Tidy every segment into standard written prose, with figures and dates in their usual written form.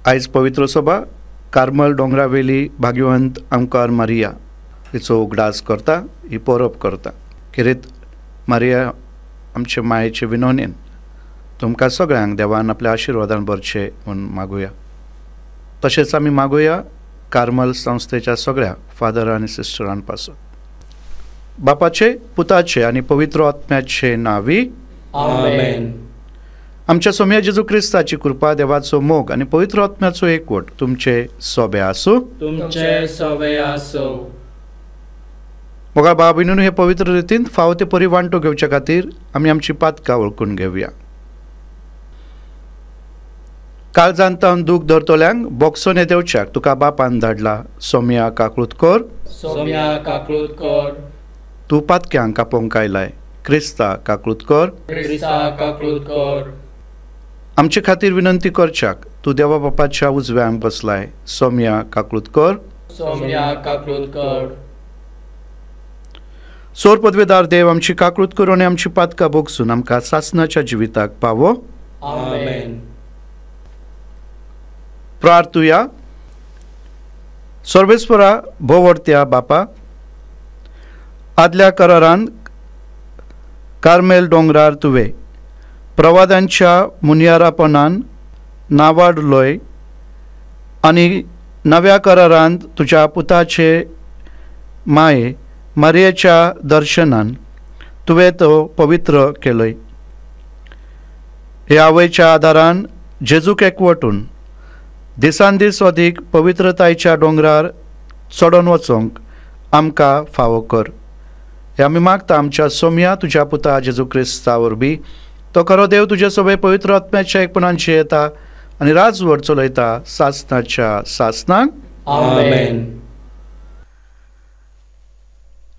आयज पवित्र सभा कार्मल डोंगरावेली भाग्यवंत आमकार मारिया हिचो उगडास करता, ही परब करता. किरीत मारिया आमचे मायेचे विनवणेन तुमकां सगळ्यांक देवान आपल्या आशिर्वादान भरचे म्हूण मागुया. तशेंच आमी मागुया कार्मल संस्थेच्या सगळ्या फादर आनी सिस्टरां पासून. बापाचे, पुताचे आनी पवित्र आत्म्याचे नांवी आमेन. आमच्या सोम्या जेजू क्रिस्ताची कृपा, देवाचो मोग आनी पवित्र आत्म्याचो एकवट तुमचे सोबे आसूं. तुमचे सवे आसो. मोगा बाब भयणीनो, हे पवित्र रितीन फावो ते परी वांटो घेवचे खातीर आमी आमची पातकां वळखून घेवया. काळजांतावन दूख धरतल्यांक बोगसोन येदेवच्याक तुका बापान धाडला. सोम्या काकूळटकर, सोम्या काकूळटकर, तूं पातक्यांक कापोवंक आयलाय. क्रिस्ता काकूळटकर, क्रिस्ता काकूळटकर, आमचे खातीर विनंती करच्याक तूं देवा बापाच्या उजव्यांक बसलाय. सोम्या काकूळटकर, सोम्या काकूळटकर, सोर पदवेदार देव, आमची काकूळटकर आनी आमची पातकां बोगसून आमकां सासणाच्या जिविताक पावो. आमेन. प्रार्थुया. सर्वेस्परा भोवडत्या बापा, आदल्या करारान कार्मेल दोंगरार तुवें प्रवाद्यांच्या मुनियारापणान नावाडलोय आनी नव्या करारांत तुज्या पुताचे माये मारयेच्या दर्शनान तुवें तो पवित्र केलोय. हे आवयच्या आदारान जेजूक एकवटून दिसान दीस अदीक पवित्रतायेच्या दोंगरार चडोन वचोंक आमकां फावो कर. हे आमी मागता आमच्या सोम्या तुज्या पुता जेजू क्रिस्ता वरवीं. तो खरो देव तुजे सोबे पवित्र आत्म्याच्या एकपणांची येता आनी राजवट चलयता सासणाच्या सासणाक. आमेन.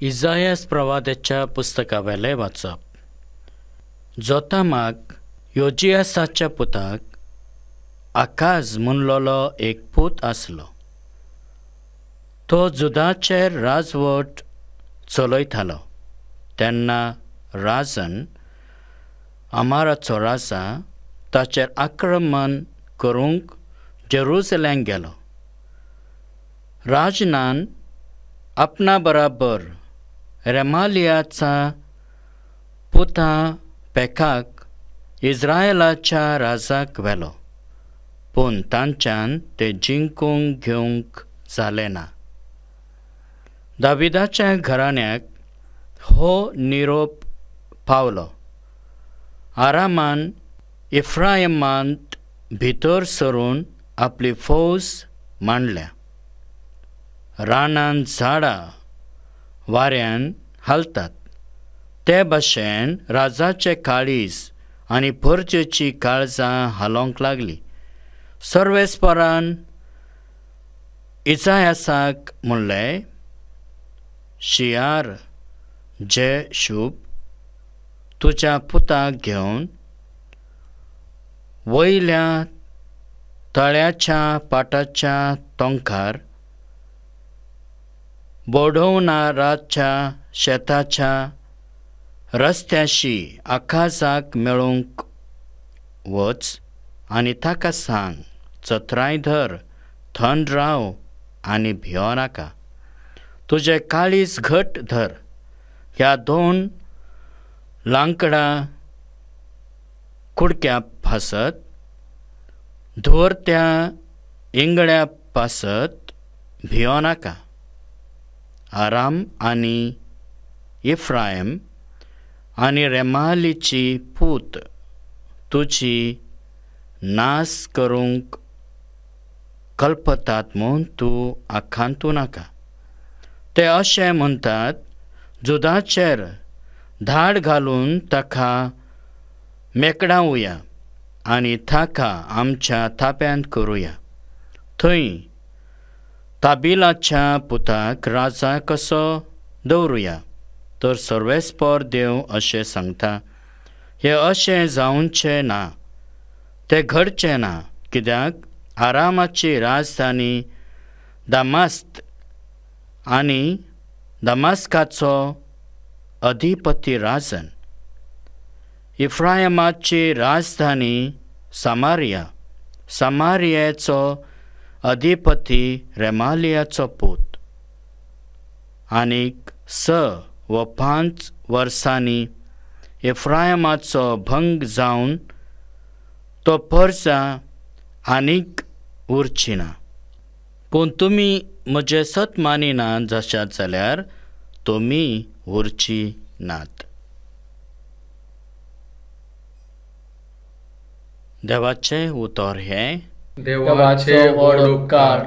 इजायास प्रवाद्याच्या पुस्तकावेले वाचप. जोतामाक योजियासाच्या पुताक आकाज म्हणलोलो एक पूत आसलो. तो जुदाचेर राजवट चलयतालो. तेन्ना राजन अमाराचो राजा ताचेर आक्रमण करूंक जेरुसलेम गेलो. राजनान आपणा बराबर रेमालियाचा पुता पेकाक इस्रायलाच्या राजाक व्हेलो, पूण तांच्यान ते जिंकूंक घेवंक जालें ना. दाविदाच्या घराण्याक हो निरोप पावलो. आरामान इफ्रायमांत भितर सरून आपली फौज मांडल्या. रानांत झाडां वाऱ्यान हालतात ते भाशेन राजाचे काळीज आनी परजेची काळजां हालोंक लागली. सर्वेस्परान इजायासाक म्हणलें, शियार जे शूब तुज्या पुताक घेवन वयल्या तळ्याच्या पाटाच्या तोंकार बोडवनाराच्या शेताच्या रस्त्याशी आकाजाक मेळूंक वच आनी ताका सांग, चत्राय धर, थंड राव आनी भियो नाका. तुजें काळीज घट धर. ह्या दोन लांकडां कुडक्या पासत, धुवरत्या इंगळ्या पासत भियो नाका. आराम आनी इफ्रायम आनी रेमालीची पूत तुजी नास करूंक कल्पतात म्हूण तूं आखांतू नाका. ते अशें म्हणटात, जुदाचेर धाड घालून ताका मेकडावया आनी ताका आमच्या ताब्यांत करुया. थंय ताबिलाच्या पुताक राजा कसो दवरुया. तर सर्वेस्पर देव अशें सांगता, हें अशें जावचें ना, तें घडचें ना. कित्याक आरामाची राजधानी दामास्क आनी दमास्काचो अधिपती राजन, इफ्रायमाची राजधानी सामारिया सामारियेचो अधिपती रेमालियाचो पूत. आनीक 6 व 5 वर्सांनी एफ्रायमाचो भंग जावन तो परसा आनीक उरची ना. पूण तुमी म्हजे सत मानिनात जशात जाल्यार तुमी उरची नात. देवाचे उतर हे देवाचे व्हड उपकार.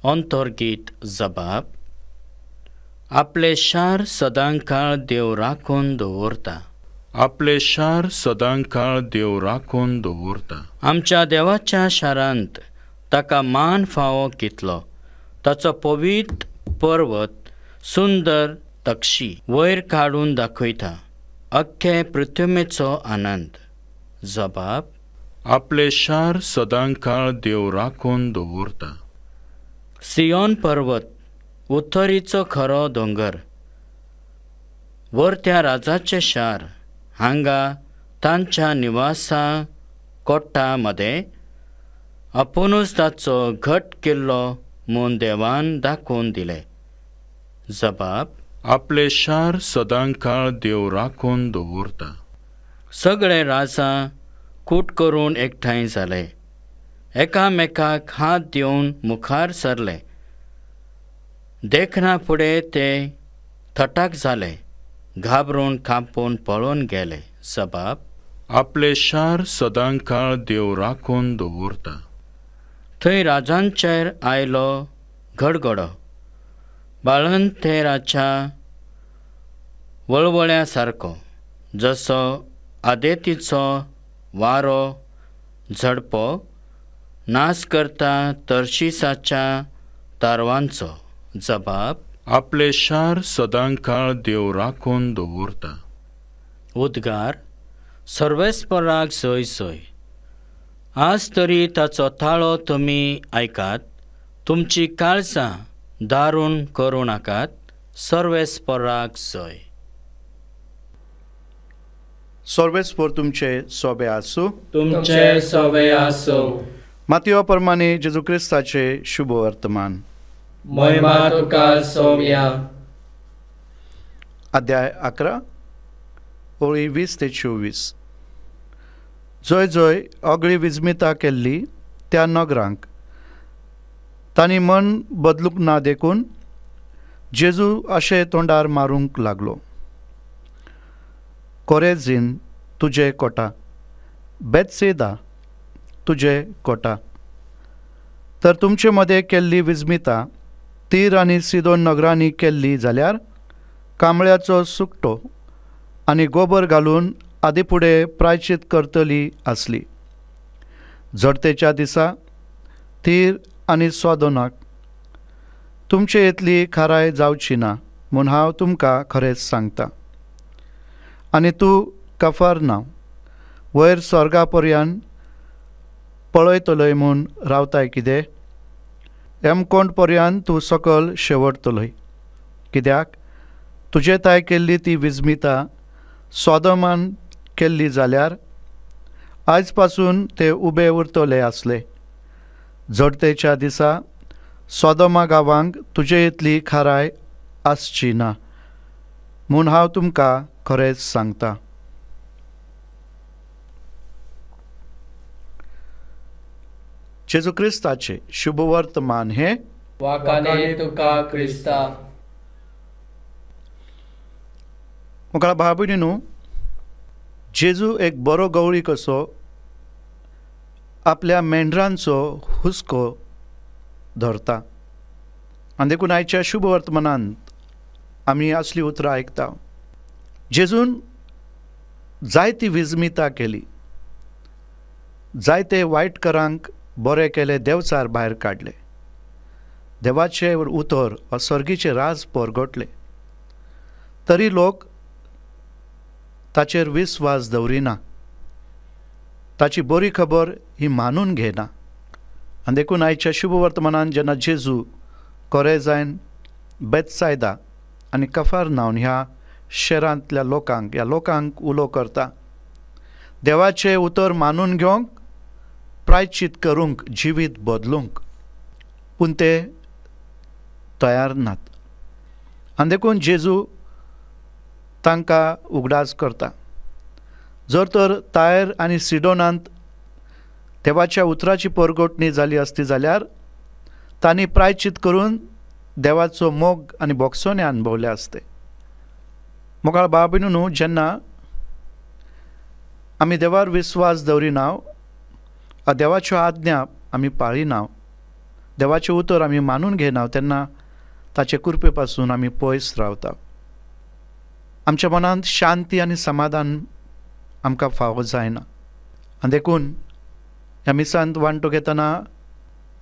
अंतर्गीत जबाब. आपले शार सदांकाळ देव राखून दवरता. आपले शार सदांकाळ देव राखून दवरता. आमच्या देवाच्या शारांत ताका मान फावो कितलो. ताचो पवित्र पर्वत सुंदर तक्षी वयर काडून दाखयता. अख्खे पृथ्वीचो आनंद. जबाब. आपले शार सदांकाळ देव राखून दवरता. सियोन पर्वत उत्तरीचो खरो दोंगर. वर्त्या राजाचे शार. हांगा तांच्या निवासा कोट्टा मदें आपुणूच ताचो घट किल्लो म्हूण देवान दाखोवन दिले. जबाब. आपले शार सदांकाळ देव राखून दवरता. सगळे राजा कूट करून एकठांय जाले. एकामेकाक हात दिवन मुखार सरले. देखना फुडें ते थटाक जाले. घाबरून कांपून पळून गेले. जबाब. आपले शार सदांकाळ देव राखून दवरता. थंय राजांचेर आयलो गडगडो. बाळंतेराच्या वळवळ्या सारको. जसो आदेतीचो वारो झडपो नाश करता तर्शीसाच्या तारवांचो. जबाब. आपले शार सदांकाळ देव राखून दवरता. उद्गार. सर्वेस्पराक सय सय. आज तरी ताचो ताळो तुमी आयकात. तुमची काळजां दारून करूं नाकात. सर्वेस्पराक सय. सर्वेस्पर तुमचे सोबे आसूं. तुमचे सवे आसो. मातयो प्रमाणे जेजू क्रिस्ताचे शुभ वर्तमान. महिमा तुका सौम्या. अध्याय 11 ओळी 20 ते 24. जंय जंय ओगळी विजमिता केल्ली त्या नगरांक तांणी मन बदलूंक ना देखून जेजू अशे तोंडार मारूंक लागलो. कोरेझीन तुजे कोटा. बेतसेदा तुजे कोटा. तर तुमचे मदें केल्ली विजमिता तीर आनी सिदोन नगरांनी केल्ली जाल्यार कांबळ्याचो सुकटो आनी गोबर घालून आदी फुडें प्रायश्चित करतली आसली. झडतेच्या दिसा तीर आनी सोदोनाक तुमचे इतली खाराय जावची ना म्हूण हांव तुमकां खरेंच सांगता. आनी तूं कफरनाव वयर स्वर्गा पर्यंत पळयतलोय म्हूण रावताय कितें? एमकोंड पर्यंत तूं सकल शेवटतलोय. कित्याक तुजे ताय केल्ली ती विजमिता सोदोमान केल्ली जाल्यार आयज पासून ते उबे उरतले आसले. झडतेच्या दिसा सोदोमा गांवांक तुजे इतली खाराय आसची ना म्हूण हांव तुमकां खरेंच सांगता. जेजू क्रिस्ताचे शुभ वर्तमान हे वाकाने तुका क्रिस्ता. मुखार भाव भयणीनो, जेजू एक बरो गवळी कसो आपल्या मेंढरांचो हुस्को धरता. आनी देखून आयच्या शुभ वर्तमानांत आमी असली उतरां आयकता. जेजून जायती विजमिता केली. जायते वायटकारांक बरें केले देंवचार भायर काडले. देवाचे उतर वा सर्गीचे राज परगटले. तरी लोक ताचेर विस्वास दवरिना. ताची बरी खबर ही मानून घेना. आनी देखून आयच्या शुभ वर्तमानांत जेन्ना जेजू कोरेझान, बेतसायदा आनी कफरनाहूम ह्या शारांतल्या ह्या लोकांक उलो करता. देवाचे उतर मानून घेवंक प्रायश्चित करूंक जिवीत बदलूंक, पूण ते तयार नात. आनी देखून जेजू तांकां उगडास करता. जर तर तायर आनी सिडोनांत देवाच्या उतराची परगोटणी जाली आसती जाल्यार तांणी प्रायश्चित करून देवाचो मोग आनी बोगसोने अणभवले आसते. मोगाळ भाव भयणीनो, जेन्ना आमी देवार विस्वास दवरिना, देवाच्यो आज्ञा आमी पाळिना, देवाचें उतर आमी मानून घेना, तेन्ना ताचे कृपे पासून आमी पयस रावता. आमच्या मनांत शांती आनी समाधान आमकां फावो जायना. आनी देखून ह्या मिसांत वांटो घेतना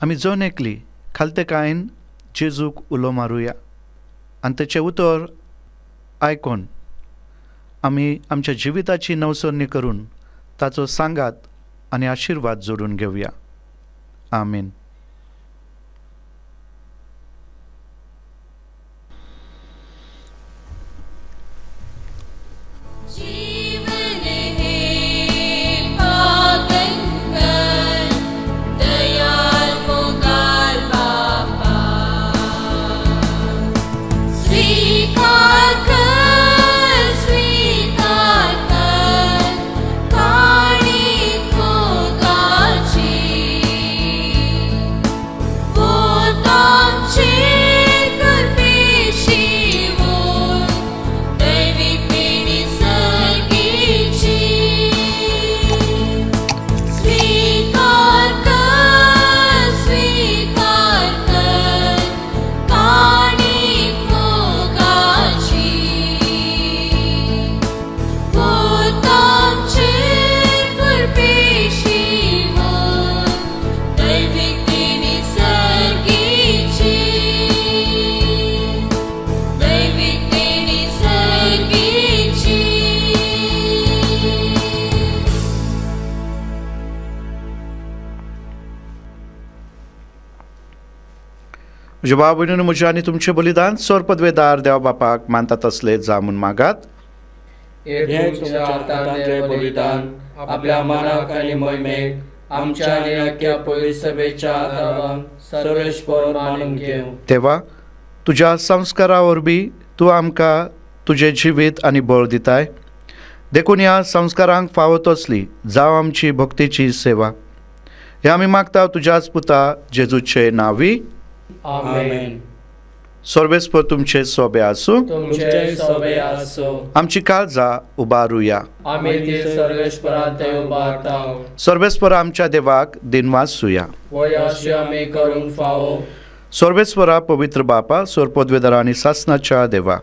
आमी जन एकली खालतेकायेन जेजूक उलो मारुया आनी तेचें उतर आयकून आमी आमच्या जिविताची नवसरणी करून ताचो सांगात आनी आशिर्वाद जोडून घेवया. आमीन. म्हज्या भाव भयणीनो, म्हजें आनी तुमचें बलिदान सोर पदवेदार देवा बापाक मानता तसलें जावून मागात. हे तुमच्या हातांतलें बलिदान आपल्या मानाक आनी मोहिमेक आमच्या आनी अख्ख्या पवित्र सभेच्या आदारान सर्वेस्पर मानून घेव. देवा, तुज्या संस्कारा वरवीं तूं आमकां तुजें जिवीत आनी बळ दिताय. देखून ह्या संस्कारांक फावो तसली जावं आमची भक्तीची सेवा. हे आमी मागता तुज्याच पुता जेजूचे नांवी. आमेन. सर्वेस्पर तुमचे सोबे आसूं. तुमचे सोबे आसूं. आमची काळजां उबारुया. आमी ती सर्वेस्परांत उबारता. सर्वेस्पर आमच्या देवाक दिनवासूया. वय अशें आमी करूंक फावो. सर्वेस्परा पवित्र बापा, सोर पदवेदार आनी सासणाच्या देवा,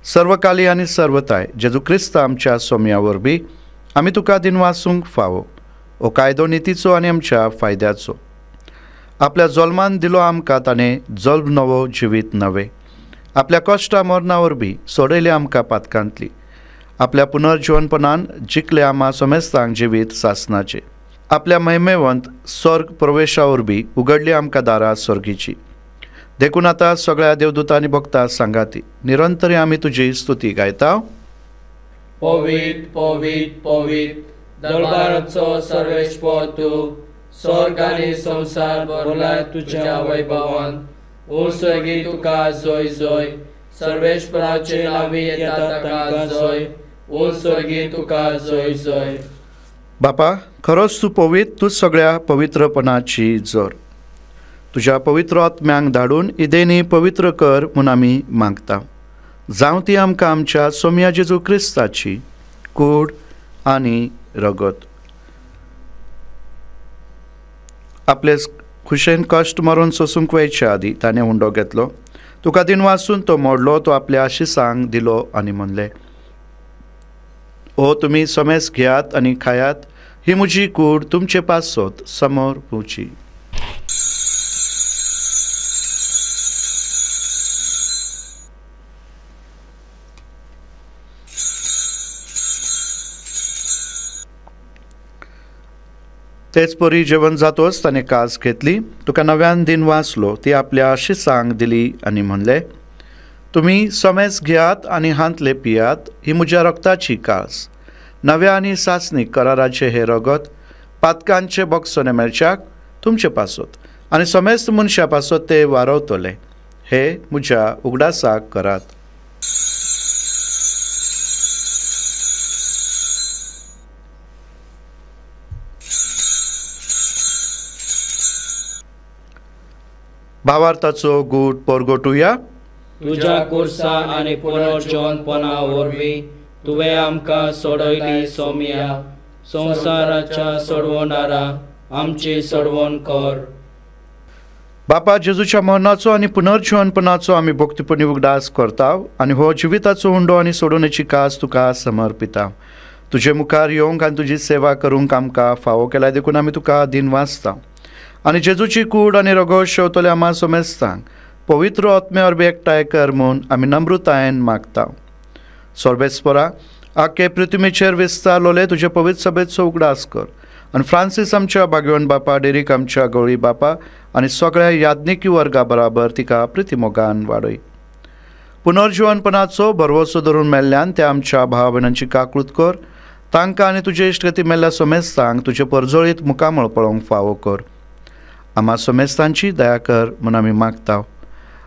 सर्वकाली आनी सर्वताय जेजू क्रिस्त आमच्या सोम्या वरवीं आमी तुका दिनवासूंक फावो. हो कायदो नितीचो आनी आमच्या फायद्याचो. आपल्या जल्मान दिलो आमकां ताणें जल्म नवो जिवीत नवे. आपल्या कश्टा मरणा वरवीं सोडयले आमकां पातकांतली. आपल्या पुनर्जिवनपणान जिखले आम्हा समेस्तांक जिवीत सासणाचे. आपल्या महिमेवंत स्वर्ग प्रवेशा वरवीं उगडली आमकां दारां स्वर्गीची. देखून आतां सगळ्या देवदूतां आनी भक्तां सांगाती निरंतरी आमी तुजी स्तुती गायता. पवित्र पवित्र पवित्र दरबाराचो सर्वेस्पर तूं, स्वर्ग आनी संवसार भरलाय तुज्या वैभवान. उंचगी तुका जय जय. सर्वेस्पराचे नांवी येता ताका जय. उंचगी तुका जय जय. बापा, खरोच तूं पवित्र, तूं सगळ्या पवित्रपणाची जर. तुज्या पवित्र आत्म्यांक धाडून इदेनी पवित्र कर म्हूण आमी मागता. जावं ती आमकां आमच्या सोम्या जेजू क्रिस्ताची कूड आनी रगत. आपले खुशेन कश्ट मारून सोसूंक वयच्या आदी ताणें हुंडो घेतलो. तुका दिनवासून तो मोडलो. तो आपल्या आशिसांक दिलो आनी म्हणलें, ओ तुमी समेस घेयात आनी खायात. ही म्हजी कूड तुमचे पासत समोर पुची. तेच परी जेवण जातोच ताणें कास घेतली. तुका नव्यान दिनवासलो. ती आपल्या आशिसांक दिली आनी म्हणलें, तुमी समेस घेयात आनी हांतले पियात. ही म्हज्या रक्ताची कास, नव्या आनी सासणीक कराराचे हे रगत पातकांचे बॉक्सोने मेळच्याक तुमचे पासत आनी समेस्त मनशा पासत ते वारवतले हे म्हज्या उगडासाक करात. भावार्थाचो गूट परगटुया. तुझ्या कुर्सा आणि पुनर्जीवनपणा वरवीं तुवें आमकां सोडयली सोम्या, संवसाराच्या सोडवणारा आमची सोडवण कर. बापा जेजूच्या मरणाचो आनी पुनर्जीवनपणाचो आमी भक्तीपणी उगडास करता आनी हो जिविताचो हुंडो आनी सोडवणेची कास तुका समर्पिता. तुजे मुखार येवंक आनी तुजी सेवा करूंक आमकां फावो केल्या देखून आमी तुका दिनवासता आनी जेजूची कूड आनी रगत शेवतले आम्हा सोमेस्तांक पवित्र आत्मे वरवीं एकठांय कर म्हूण आमी नम्रतायेन मागता. सोर्बेस्परा आख्खे पृथ्वीचेर विस्तारलोले तुजे पवित्र सभेचो उगडास कर आनी फ्रांसीस आमच्या भाग्यवान बापा, डेरीक आमच्या गवळी बापा आनी सगळ्या याज्ञिकी वर्गा बराबर तिका प्रितीमोगान वाडय. पुनर्जीवनपणाचो भरवोसो धरून मेल्ल्यान त्या आमच्या भावा भयणांची काकूळट कर. तांकां आनी तुजे इश्टगती मेल्ल्या सोमेस्तांक तुजे परजळीत मुखामळ पळोवंक फावो कर. आम्हा सोमेस्तांची दया कर म्हूण आमी मागता.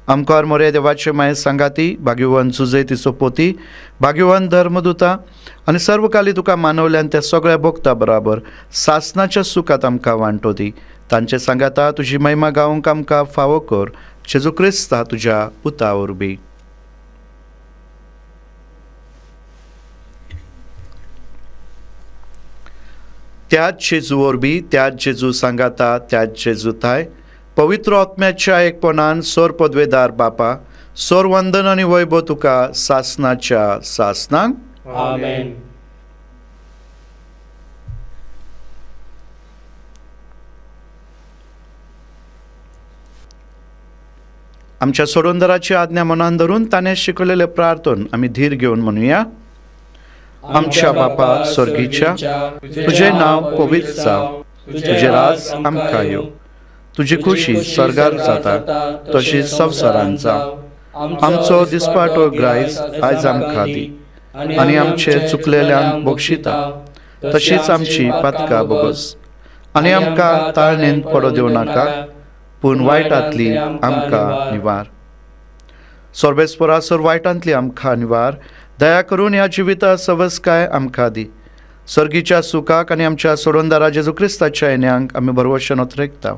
आमकां मोरे देवाचे माये सांगाती, भाग्यवान जुजय तिचो पोती, भाग्यवान धर्मदुता आनी सर्वकाली तुका मानवल्यान त्या सगळ्या भक्ता बराबर सासनाच्या सुखात आमकां वांटो दी. तांचे सांगाता तुजी महिमा गावंक आमकां फावो कर. जेजू क्रिस्ता तुज्या पुता वरवीं. त्याच जेजू वरवीं, त्याच जेजू सांगाता, त्याच जेजू थाय पवित्र आत्म्याच्या एकपणान सोर पदवेदार बापा, सोर वंदन आनी वैभव तुका सासनाच्या सासनांक. आमेन. आमच्या सोडवंदराची आज्ञा मनान धरून ताणें शिकयलेले प्रार्थन आमी धीर घेवन म्हणुया. आमच्या बापा स्वर्गीच्या, तुझे नांव पवित्र जावं, तुझे राज आमकां येवं, तुजी खुशी स्वर्गार जाता तशीच संवसारांत जावं. आमचो दिसपाटो ग्रायज आयज आमकां दी आनी आमचे चुकलेल्यांक बक्षिता तशीच आमची पातकां बोगस आनी आमकां ताळणेंत पडो दिवं नाका पूण वायटांतली आमकां निवार. सोर्बेस्परा सोर वायटांतली आमकां निवार. दया करून ह्या जिविता सवस्काय आमकां दी. सर्गीच्या सुखाक आनी आमच्या सोडवंदारा जेजू क्रिस्ताच्या येण्याक आमी भरवोशेन ओतरेकता.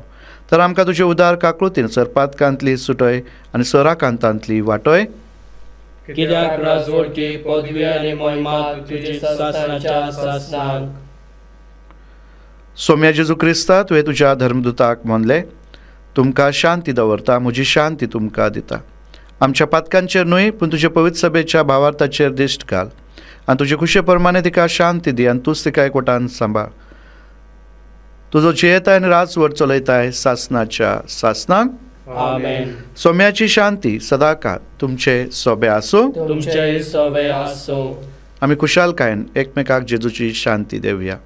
तर आमकां तुजे उदार काकळुतीन सरपातकांतली सुटय आनी सराकांतांतली वाटय. कित्याक राजवटी, पदवी आनी महिमा तुजी सासनाच्या सासनांक. सोम्या जेजू क्रिस्ता तुवें तुज्या धर्मदुताक म्हणले, तुमकां शांती दवरता, म्हजी शांती तुमकां दिता. आमच्या पातकांचेर न्हय पूण तुजे पवित्र सभेच्या भावार्थाचेर दिश्ट घाल आनी तुजे खुशे प्रमाणे तिका शांती दी आनी तूंच तिका एकवटान सांबाळ. तुजो जियेताय आनी राजवट चलयताय सासनाच्या सासनांक. आमेन. सोम्याची शांती सदांकाळ तुमचे सोबे आसूं. तुमचे सोबे आसूं. आमी खुशालकायेन एकमेकाक जेजूची शांती देवया.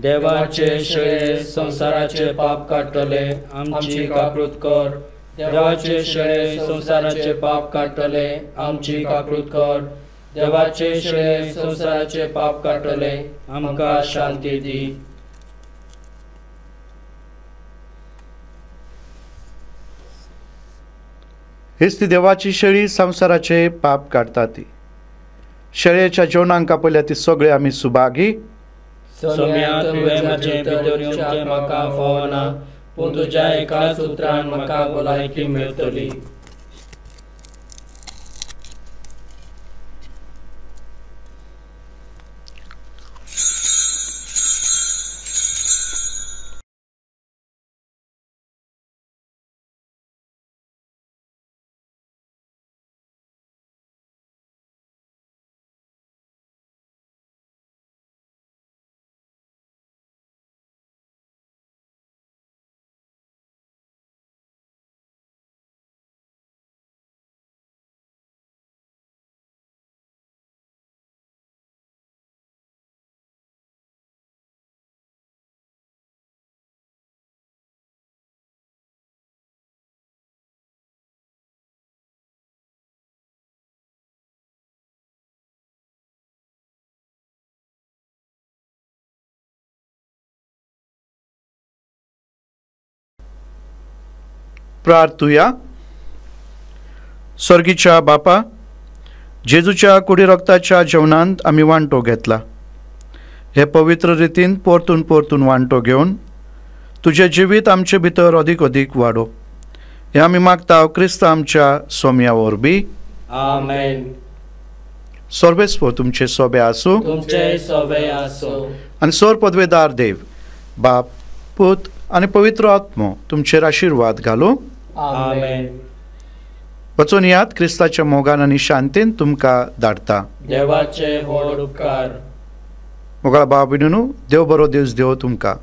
देवाचे शेळे संसाराचे पाप काडटले आमची काकूळट कर. देवाचे शेळे संसाराचे पाप काडटले आमची काकूळट कर. देवाचे शेळे संसाराचे पाप काडटले आमकां शांती दी. हीच ती देवाची शेळी संसाराचे पाप काडटा ती. शेळयेच्या जेवणांक आपयल्या ती सगळे आमी सुभागी. सोम्या तुवें म्हजें भितर येवचें म्हाका फावना पूण तुज्या एकाच उतरान म्हाका भलायकी मेळटली. प्रार्थुया. स्वर्गीच्या बापा, जेजूच्या कुडी रक्ताच्या जेवणांत आमी वांटो घेतला. हे पवित्र रितीन परतून परतून वांटो घेवन तुझे जिवीत आमचे भितर अदीक अदीक वाडो. हे आमी मागता क्रिस्त आमच्या सोम्या वरबी. आमेन. सर्वेस्व तुमचे सोबे आसूं तुमचे सोबे आसो. आनी सोर पदवेदार देव बाप, पूत आनी पवित्र आत्मो तुमचेर आशिर्वाद घालूं. आमेन. वचून यात क्रिस्ताच्या मोगान आनी शांतीन तुमकां धाडटा. देवाचे व्हड उपकार. मोगाळ भाव भयणीनो, देव बरो दीस देव तुमकां.